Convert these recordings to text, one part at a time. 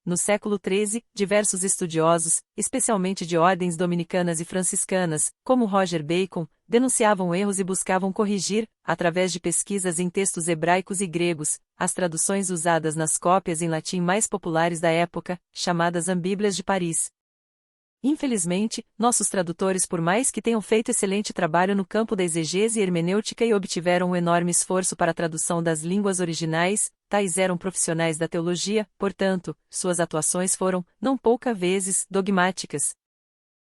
No século XIII, diversos estudiosos, especialmente de ordens dominicanas e franciscanas, como Roger Bacon, denunciavam erros e buscavam corrigir, através de pesquisas em textos hebraicos e gregos, as traduções usadas nas cópias em latim mais populares da época, chamadas Ambíblias de Paris. Infelizmente, nossos tradutores, por mais que tenham feito excelente trabalho no campo da exegese e hermenêutica e obtiveram um enorme esforço para a tradução das línguas originais, tais eram profissionais da teologia, portanto, suas atuações foram, não poucas vezes, dogmáticas.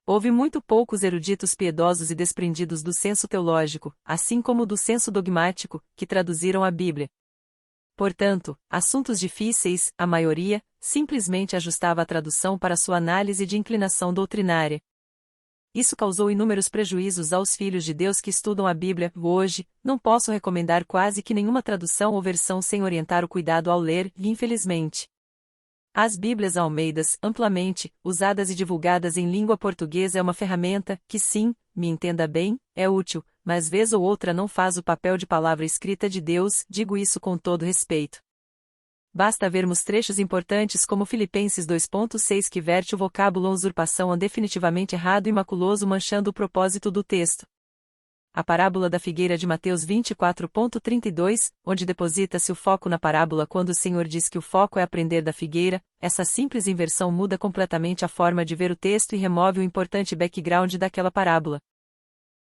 Houve muito poucos eruditos piedosos e desprendidos do senso teológico, assim como do senso dogmático, que traduziram a Bíblia. Portanto, assuntos difíceis, a maioria, simplesmente ajustava a tradução para sua análise de inclinação doutrinária. Isso causou inúmeros prejuízos aos filhos de Deus que estudam a Bíblia. Hoje, não posso recomendar quase que nenhuma tradução ou versão sem orientar o cuidado ao ler, infelizmente. As Bíblias Almeidas, amplamente usadas e divulgadas em língua portuguesa, é uma ferramenta que, sim, me entenda bem, é útil, mas vez ou outra não faz o papel de palavra escrita de Deus, digo isso com todo respeito. Basta vermos trechos importantes como Filipenses 2.6 que verte o vocábulo usurpação definitivamente errado e maculoso, manchando o propósito do texto. A parábola da figueira de Mateus 24.32, onde deposita-se o foco na parábola quando o Senhor diz que o foco é aprender da figueira, essa simples inversão muda completamente a forma de ver o texto e remove o importante background daquela parábola.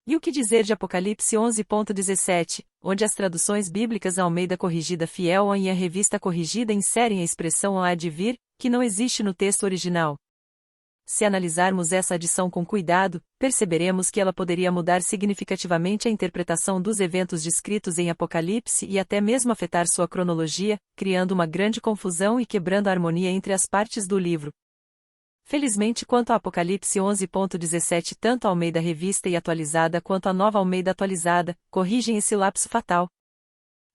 E o que dizer de Apocalipse 11.17, onde as traduções bíblicas Almeida Corrigida Fiel e a Revista Corrigida inserem a expressão há de vir, que não existe no texto original? Se analisarmos essa adição com cuidado, perceberemos que ela poderia mudar significativamente a interpretação dos eventos descritos em Apocalipse e até mesmo afetar sua cronologia, criando uma grande confusão e quebrando a harmonia entre as partes do livro. Felizmente, quanto a Apocalipse 11.17, tanto a Almeida Revista e Atualizada quanto a Nova Almeida Atualizada corrigem esse lapso fatal.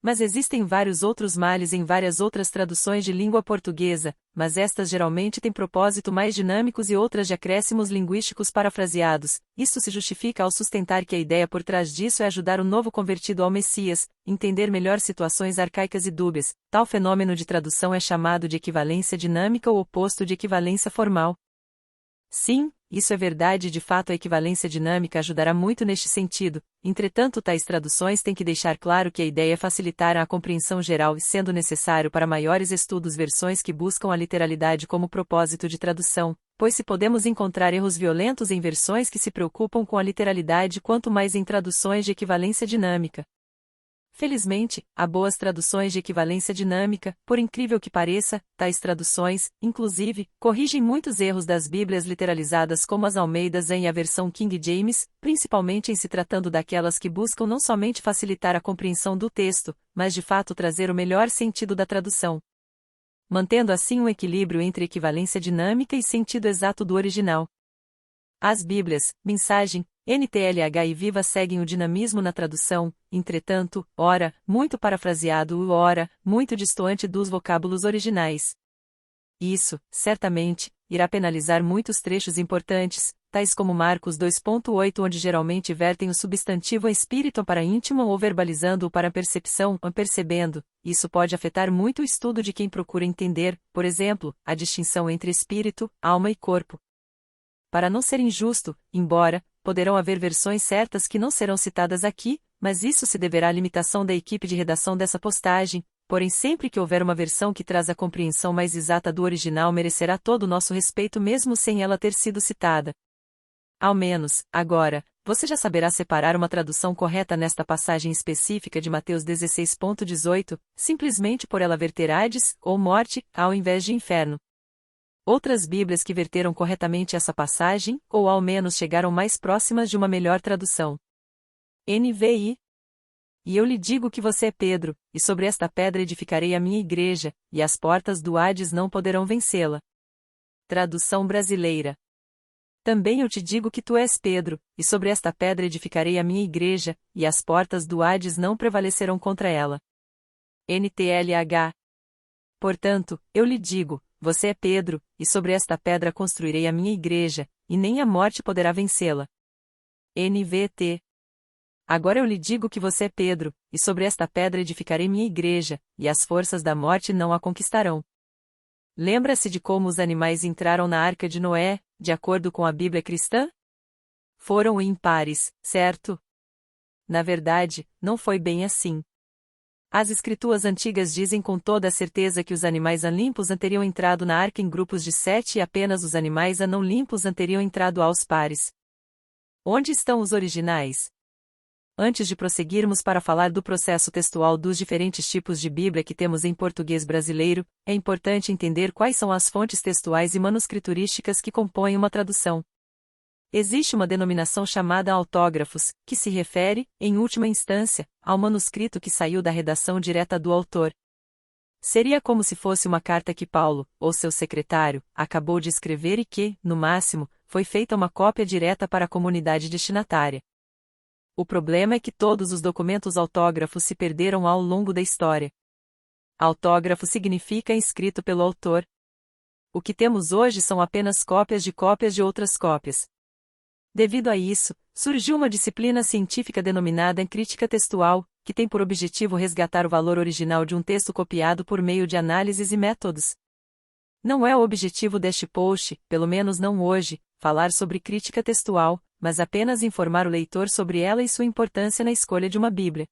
Mas existem vários outros males em várias outras traduções de língua portuguesa, mas estas geralmente têm propósito mais dinâmicos e outras de acréscimos linguísticos parafraseados. Isto se justifica ao sustentar que a ideia por trás disso é ajudar o novo convertido ao Messias, entender melhor situações arcaicas e dúbias. Tal fenômeno de tradução é chamado de equivalência dinâmica ou oposto de equivalência formal. Sim, isso é verdade e de fato a equivalência dinâmica ajudará muito neste sentido, entretanto tais traduções têm que deixar claro que a ideia é facilitar a compreensão geral e sendo necessário para maiores estudos versões que buscam a literalidade como propósito de tradução, pois se podemos encontrar erros violentos em versões que se preocupam com a literalidade quanto mais em traduções de equivalência dinâmica. Felizmente, há boas traduções de equivalência dinâmica, por incrível que pareça, tais traduções, inclusive, corrigem muitos erros das Bíblias literalizadas como as Almeidas e a versão King James, principalmente em se tratando daquelas que buscam não somente facilitar a compreensão do texto, mas de fato trazer o melhor sentido da tradução. Mantendo assim um equilíbrio entre equivalência dinâmica e sentido exato do original. As Bíblias, Mensagem, NTLH e Viva seguem o dinamismo na tradução, entretanto, ora, muito parafraseado ou ora, muito distoante dos vocábulos originais. Isso, certamente, irá penalizar muitos trechos importantes, tais como Marcos 2.8, onde geralmente vertem o substantivo espírito para íntimo ou verbalizando-o para percepção, percebendo. Isso pode afetar muito o estudo de quem procura entender, por exemplo, a distinção entre espírito, alma e corpo. Para não ser injusto, embora, poderão haver versões certas que não serão citadas aqui, mas isso se deverá à limitação da equipe de redação dessa postagem, porém sempre que houver uma versão que traz a compreensão mais exata do original merecerá todo o nosso respeito mesmo sem ela ter sido citada. Ao menos, agora, você já saberá separar uma tradução correta nesta passagem específica de Mateus 16.18, simplesmente por ela verter Hades, ou morte, ao invés de inferno. Outras Bíblias que verteram corretamente essa passagem, ou ao menos chegaram mais próximas de uma melhor tradução. NVI. E eu lhe digo que você é Pedro, e sobre esta pedra edificarei a minha igreja, e as portas do Hades não poderão vencê-la. Tradução brasileira. Também eu te digo que tu és Pedro, e sobre esta pedra edificarei a minha igreja, e as portas do Hades não prevalecerão contra ela. NTLH. Portanto, eu lhe digo, você é Pedro, e sobre esta pedra construirei a minha igreja, e nem a morte poderá vencê-la. NVT. Agora eu lhe digo que você é Pedro, e sobre esta pedra edificarei minha igreja, e as forças da morte não a conquistarão. Lembra-se de como os animais entraram na Arca de Noé, de acordo com a Bíblia cristã? Foram impares, certo? Na verdade, não foi bem assim. As escrituras antigas dizem com toda a certeza que os animais limpos teriam entrado na arca em grupos de 7 e apenas os animais não limpos teriam entrado aos pares. Onde estão os originais? Antes de prosseguirmos para falar do processo textual dos diferentes tipos de Bíblia que temos em português brasileiro, é importante entender quais são as fontes textuais e manuscriturísticas que compõem uma tradução. Existe uma denominação chamada autógrafos, que se refere, em última instância, ao manuscrito que saiu da redação direta do autor. Seria como se fosse uma carta que Paulo, ou seu secretário, acabou de escrever e que, no máximo, foi feita uma cópia direta para a comunidade destinatária. O problema é que todos os documentos autógrafos se perderam ao longo da história. Autógrafo significa escrito pelo autor. O que temos hoje são apenas cópias de outras cópias. Devido a isso, surgiu uma disciplina científica denominada crítica textual, que tem por objetivo resgatar o valor original de um texto copiado por meio de análises e métodos. Não é o objetivo deste post, pelo menos não hoje, falar sobre crítica textual, mas apenas informar o leitor sobre ela e sua importância na escolha de uma Bíblia.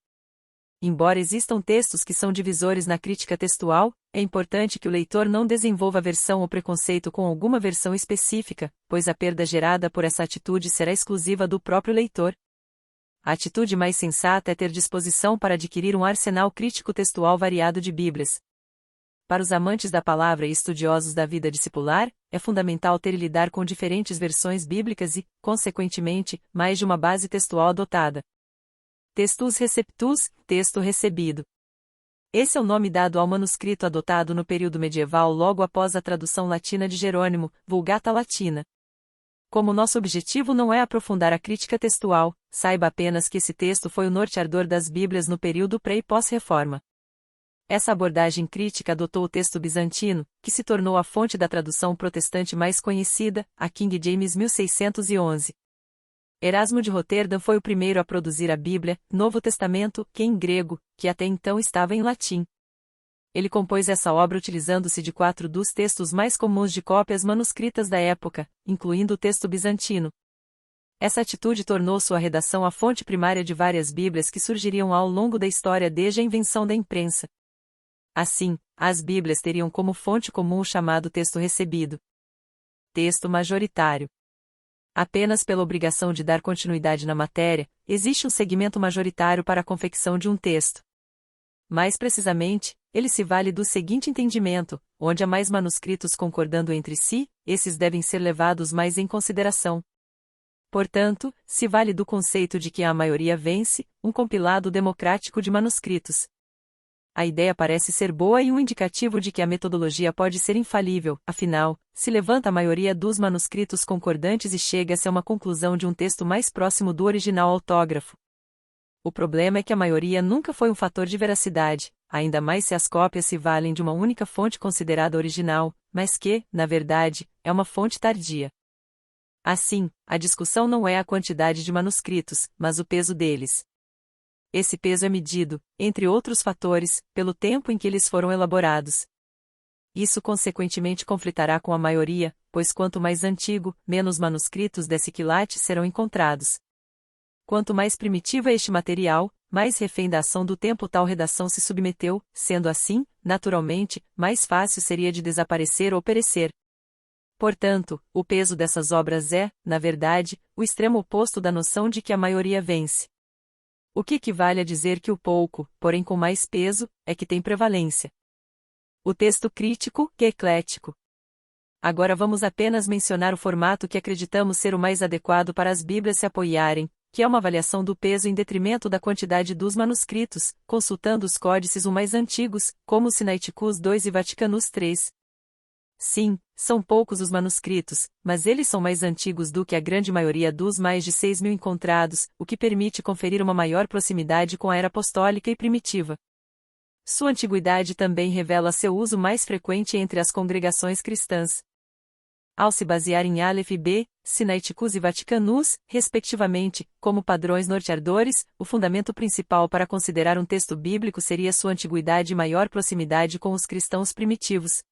Embora existam textos que são divisores na crítica textual, é importante que o leitor não desenvolva aversão ou preconceito com alguma versão específica, pois a perda gerada por essa atitude será exclusiva do próprio leitor. A atitude mais sensata é ter disposição para adquirir um arsenal crítico textual variado de Bíblias. Para os amantes da palavra e estudiosos da vida discipular, é fundamental ter e lidar com diferentes versões bíblicas e, consequentemente, mais de uma base textual adotada. Textus receptus, texto recebido. Esse é o nome dado ao manuscrito adotado no período medieval logo após a tradução latina de Jerônimo, Vulgata Latina. Como nosso objetivo não é aprofundar a crítica textual, saiba apenas que esse texto foi o norteador das Bíblias no período pré- e pós-reforma. Essa abordagem crítica adotou o texto bizantino, que se tornou a fonte da tradução protestante mais conhecida, a King James 1611. Erasmo de Roterdã foi o primeiro a produzir a Bíblia, Novo Testamento, que em grego, que até então estava em latim. Ele compôs essa obra utilizando-se de 4 dos textos mais comuns de cópias manuscritas da época, incluindo o texto bizantino. Essa atitude tornou sua redação a fonte primária de várias Bíblias que surgiriam ao longo da história desde a invenção da imprensa. Assim, as Bíblias teriam como fonte comum o chamado texto recebido. Texto majoritário. Apenas pela obrigação de dar continuidade na matéria, existe um segmento majoritário para a confecção de um texto. Mais precisamente, ele se vale do seguinte entendimento: onde há mais manuscritos concordando entre si, esses devem ser levados mais em consideração. Portanto, se vale do conceito de que a maioria vence, um compilado democrático de manuscritos. A ideia parece ser boa e um indicativo de que a metodologia pode ser infalível, afinal, se levanta a maioria dos manuscritos concordantes e chega-se a uma conclusão de um texto mais próximo do original autógrafo. O problema é que a maioria nunca foi um fator de veracidade, ainda mais se as cópias se valem de uma única fonte considerada original, mas que, na verdade, é uma fonte tardia. Assim, a discussão não é a quantidade de manuscritos, mas o peso deles. Esse peso é medido, entre outros fatores, pelo tempo em que eles foram elaborados. Isso consequentemente conflitará com a maioria, pois quanto mais antigo, menos manuscritos desse quilate serão encontrados. Quanto mais primitivo é este material, mais refém da ação do tempo tal redação se submeteu, sendo assim, naturalmente, mais fácil seria de desaparecer ou perecer. Portanto, o peso dessas obras é, na verdade, o extremo oposto da noção de que a maioria vence. O que equivale a dizer que o pouco, porém com mais peso, é que tem prevalência. O texto crítico, que é eclético. Agora vamos apenas mencionar o formato que acreditamos ser o mais adequado para as Bíblias se apoiarem, que é uma avaliação do peso em detrimento da quantidade dos manuscritos, consultando os códices os mais antigos, como o Sinaiticus II e Vaticanus III. Sim, são poucos os manuscritos, mas eles são mais antigos do que a grande maioria dos mais de 6.000 encontrados, o que permite conferir uma maior proximidade com a era apostólica e primitiva. Sua antiguidade também revela seu uso mais frequente entre as congregações cristãs. Ao se basear em Aleph e B, Sinaiticus e Vaticanus, respectivamente, como padrões norteadores, o fundamento principal para considerar um texto bíblico seria sua antiguidade e maior proximidade com os cristãos primitivos.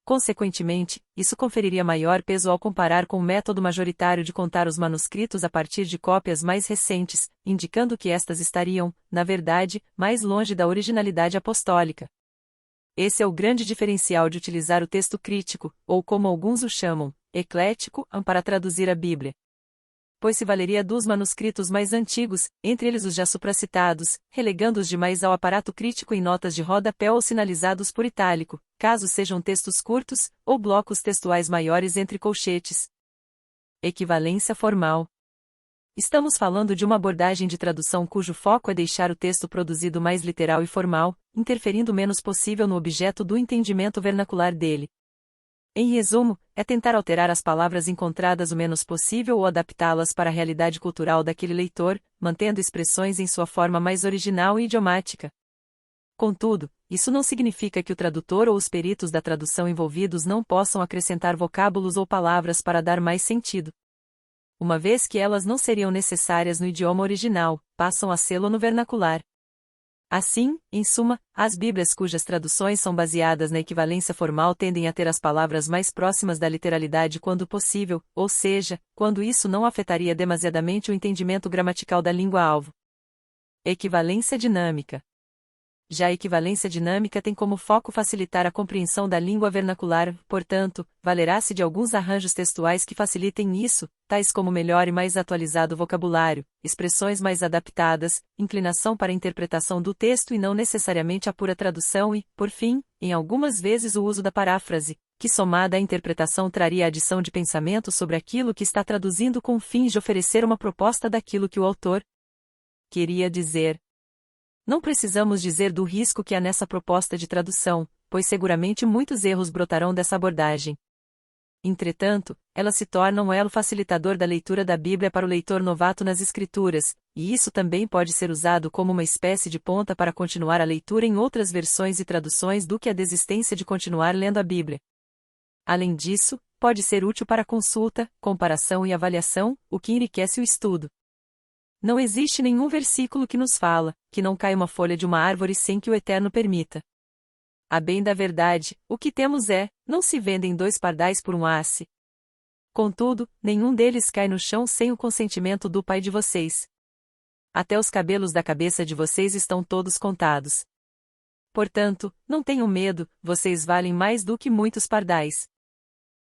Consequentemente, isso conferiria maior peso ao comparar com o método majoritário de contar os manuscritos a partir de cópias mais recentes, indicando que estas estariam, na verdade, mais longe da originalidade apostólica. Esse é o grande diferencial de utilizar o texto crítico, ou como alguns o chamam, eclético, para traduzir a Bíblia. Pois se valeria dos manuscritos mais antigos, entre eles os já supracitados, relegando os demais ao aparato crítico em notas de rodapé ou sinalizados por itálico, caso sejam textos curtos, ou blocos textuais maiores entre colchetes. Equivalência formal. Estamos falando de uma abordagem de tradução cujo foco é deixar o texto produzido mais literal e formal, interferindo o menos possível no objeto do entendimento vernacular dele. Em resumo, é tentar alterar as palavras encontradas o menos possível ou adaptá-las para a realidade cultural daquele leitor, mantendo expressões em sua forma mais original e idiomática. Contudo, isso não significa que o tradutor ou os peritos da tradução envolvidos não possam acrescentar vocábulos ou palavras para dar mais sentido. Uma vez que elas não seriam necessárias no idioma original, passam a sê-lo no vernacular. Assim, em suma, as Bíblias cujas traduções são baseadas na equivalência formal tendem a ter as palavras mais próximas da literalidade quando possível, ou seja, quando isso não afetaria demasiadamente o entendimento gramatical da língua-alvo. Equivalência dinâmica. Já a equivalência dinâmica tem como foco facilitar a compreensão da língua vernacular, portanto, valerá-se de alguns arranjos textuais que facilitem isso, tais como melhor e mais atualizado vocabulário, expressões mais adaptadas, inclinação para a interpretação do texto e não necessariamente a pura tradução e, por fim, em algumas vezes o uso da paráfrase, que somada à interpretação traria a adição de pensamento sobre aquilo que está traduzindo com o fim de oferecer uma proposta daquilo que o autor queria dizer. Não precisamos dizer do risco que há nessa proposta de tradução, pois seguramente muitos erros brotarão dessa abordagem. Entretanto, ela se torna um elo facilitador da leitura da Bíblia para o leitor novato nas Escrituras, e isso também pode ser usado como uma espécie de ponta para continuar a leitura em outras versões e traduções do que a desistência de continuar lendo a Bíblia. Além disso, pode ser útil para consulta, comparação e avaliação, o que enriquece o estudo. Não existe nenhum versículo que nos fala que não cai uma folha de uma árvore sem que o Eterno permita. A bem da verdade, o que temos é, não se vendem 2 pardais por um asse. Contudo, nenhum deles cai no chão sem o consentimento do Pai de vocês. Até os cabelos da cabeça de vocês estão todos contados. Portanto, não tenham medo, vocês valem mais do que muitos pardais.